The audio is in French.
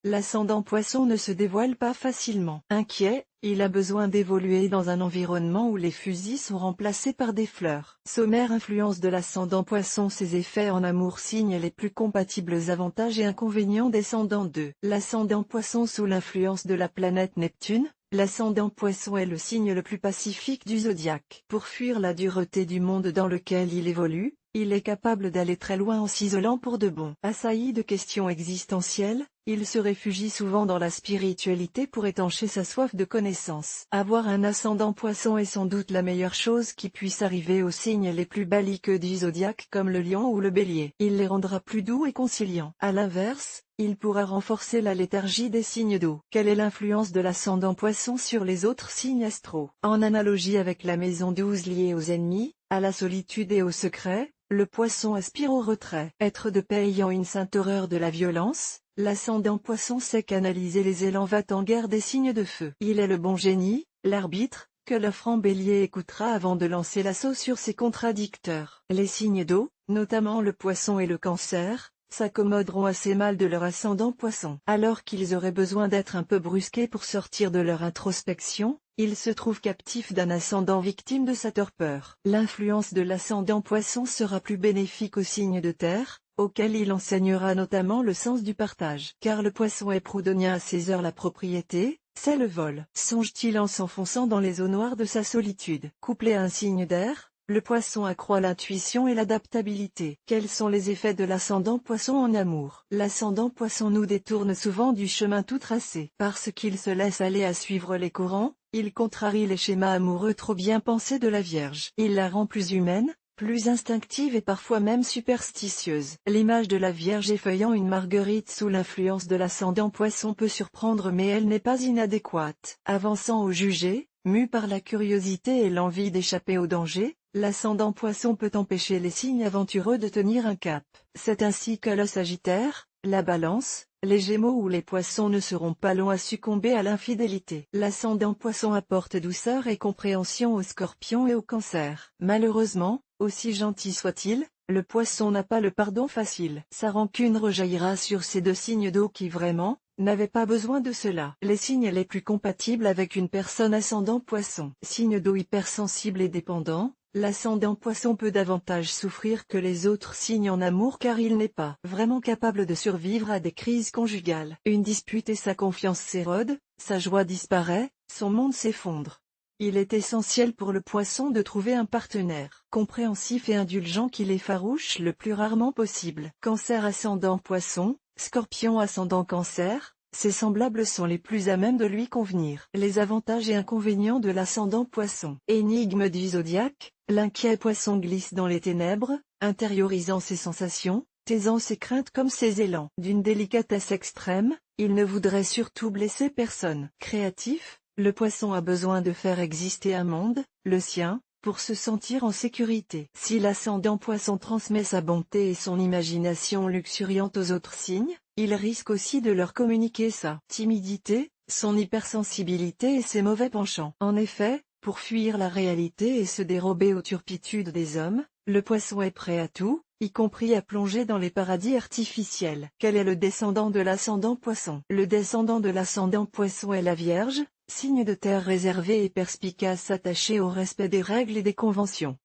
l'ascendant Poisson ne se dévoile pas facilement. Inquiet, il a besoin d'évoluer dans un environnement où les fusils sont remplacés par des fleurs. Sommaire influence de l'ascendant Poisson. Ses effets en amour. Signes les plus compatibles. Avantages et inconvénients. Descendant 2. L'ascendant Poisson sous l'influence de la planète Neptune. L'ascendant Poisson est le signe le plus pacifique du zodiaque. Pour fuir la dureté du monde dans lequel il évolue, il est capable d'aller très loin en s'isolant pour de bon. Assailli de questions existentielles, il se réfugie souvent dans la spiritualité pour étancher sa soif de connaissance. Avoir un ascendant Poisson est sans doute la meilleure chose qui puisse arriver aux signes les plus belliqueux du zodiaque comme le lion ou le bélier. Il les rendra plus doux et conciliants. À l'inverse, il pourra renforcer la léthargie des signes d'eau. Quelle est l'influence de l'ascendant Poisson sur les autres signes astraux? En analogie avec la maison 12 liée aux ennemis, à la solitude et au secret, le Poisson aspire au retrait. Être de paix ayant une sainte horreur de la violence, l'ascendant Poisson sait canaliser les élans va-t-en-guerre des signes de feu. Il est le bon génie, l'arbitre, que le franc bélier écoutera avant de lancer l'assaut sur ses contradicteurs. Les signes d'eau, notamment le Poisson et le Cancer, s'accommoderont assez mal de leur ascendant Poisson. Alors qu'ils auraient besoin d'être un peu brusqués pour sortir de leur introspection, ils se trouvent captifs d'un ascendant victime de sa torpeur. L'influence de l'ascendant Poisson sera plus bénéfique aux signes de terre, auquel il enseignera notamment le sens du partage. Car le Poisson est proudhonien à ses heures. La propriété, c'est le vol. Songe-t-il en s'enfonçant dans les eaux noires de sa solitude? Couplé à un signe d'air, le Poisson accroît l'intuition et l'adaptabilité. Quels sont les effets de l'ascendant Poisson en amour? L'ascendant Poisson nous détourne souvent du chemin tout tracé. Parce qu'il se laisse aller à suivre les courants, il contrarie les schémas amoureux trop bien pensés de la Vierge. Il la rend plus humaine, plus instinctive et parfois même superstitieuse. L'image de la Vierge effeuillant une marguerite sous l'influence de l'ascendant Poisson peut surprendre, mais elle n'est pas inadéquate. Avançant au jugé, mu par la curiosité et l'envie d'échapper au danger, l'ascendant Poisson peut empêcher les signes aventureux de tenir un cap. C'est ainsi que le Sagittaire, la Balance, les Gémeaux ou les Poissons ne seront pas longs à succomber à l'infidélité. L'ascendant Poisson apporte douceur et compréhension aux Scorpions et aux Cancers. Malheureusement, aussi gentil soit-il, le Poisson n'a pas le pardon facile. Sa rancune rejaillira sur ces deux signes d'eau qui vraiment n'avaient pas besoin de cela. Les signes les plus compatibles avec une personne ascendant Poisson. Signe d'eau hypersensible et dépendant. L'ascendant Poisson peut davantage souffrir que les autres signes en amour car il n'est pas vraiment capable de survivre à des crises conjugales. Une dispute et sa confiance s'érodent, sa joie disparaît, son monde s'effondre. Il est essentiel pour le Poisson de trouver un partenaire compréhensif et indulgent qui l'effarouche le plus rarement possible. Cancer ascendant Poisson, Scorpion ascendant Cancer, ses semblables sont les plus à même de lui convenir. Les avantages et inconvénients de l'ascendant Poisson. Énigme du zodiaque, l'inquiet Poisson glisse dans les ténèbres, intériorisant ses sensations, taisant ses craintes comme ses élans. D'une délicatesse extrême, il ne voudrait surtout blesser personne. Créatif, le Poisson a besoin de faire exister un monde, le sien, pour se sentir en sécurité. Si l'ascendant Poisson transmet sa bonté et son imagination luxuriante aux autres signes, il risque aussi de leur communiquer sa timidité, son hypersensibilité et ses mauvais penchants. En effet, pour fuir la réalité et se dérober aux turpitudes des hommes, le Poisson est prêt à tout, y compris à plonger dans les paradis artificiels. Quel est le descendant de l'ascendant Poisson? Le descendant de l'ascendant Poisson est la Vierge, signe de terre réservé et perspicace attaché au respect des règles et des conventions.